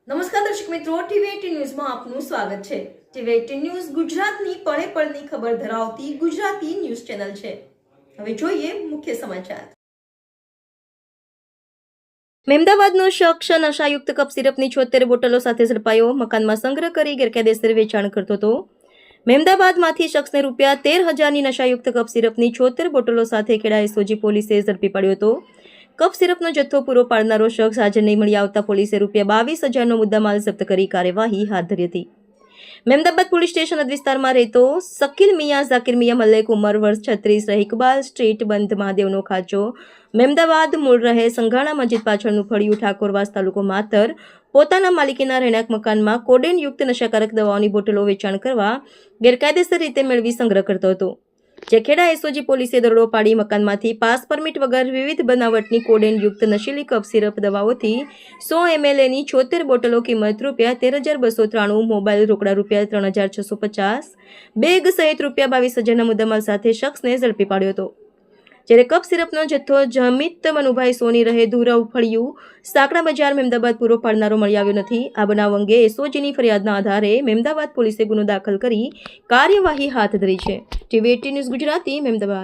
નમસ્કાર દર્શક મિત્રો, ટીવી18 ન્યૂઝમાં આપનું સ્વાગત છે। ટીવી18 ન્યૂઝ ગુજરાતની પળે પળની ખબર ધરાવતી ગુજરાતી ન્યૂઝ ચેનલ છે। હવે જોઈએ મુખ્ય સમાચાર। મહેમદાવાદનો શખ્સ નશાયુક્ત કપ સિરપની 76 બોટલો સાથે ઝડપાયો। મકાનમાં સંગ્રહ કરી ગેરકાયદેસર વેચાણ કરતો હતો। મહેમદાવાદમાંથી શખ્સને ₹13,000ની નશાયુક્ત કપ સિરપની 76 બોટલો સાથે ખેડા એસઓજી પોલીસે ઝડપી પાડ્યો હતો। કપ સિરપનો જથ્થો પૂરો પાડનારો શખ્સ હાજર નહીં મળી આવતા પોલીસે ₹22,000નો મુદ્દામાલ જપ્ત કરી કાર્યવાહી હાથ ધરી હતી। મહેમદાબાદ પોલીસ સ્ટેશન હદ વિસ્તારમાં રહેતો શકીલ મિયા ઝાકીર મિયા મલ્લિક ઉંમર વર્ષ 36 રહે ઇકબાલ સ્ટ્રીટ બંધ મહાદેવનો ખાચો મહેમદાવાદ મૂળ રહે સંઘાણા મસ્જિદ પાછળનું ફળિયું ઠાકોરવાસ તાલુકો માતર પોતાના માલિકીના રહેણાંક મકાનમાં કોડેનયુક્ત નશાકારક દવાઓની બોટલો વેચાણ કરવા ગેરકાયદેસર રીતે મેળવી સંગ્રહ કરતો હતો। જે ખેડા એસઓજી પોલીસે દરોડો પાડી મકાનમાંથી પાસ પરમિટ વગર વિવિધ બનાવટની કોડેનયુક્ત નશીલી કપ સિરપ દવાઓથી 100 mlની 76 બોટલો કિંમત ₹13,293 મોબાઈલ રોકડા ₹3,650 બેગ સહિત ₹22,000ના મુદ્દામાલ સાથે શખ્સને ઝડપી પાડ્યો હતો। જ્યારે કપ સિરપનો જથ્થો જમિત મનુભાઈ સોની રહે ધુરવ ફળિયું સાંકડા બજાર મહેમદાબાદ પૂરો પાડનારો મળી આવ્યો નથી। આ બનાવ અંગે એસઓજીની ફરિયાદના આધારે મહેમદાબાદ પોલીસે ગુનો દાખલ કરી કાર્યવાહી હાથ ધરી છે। ટીવી18 ન્યૂઝ ગુજરાતી મહેમદાબાદ।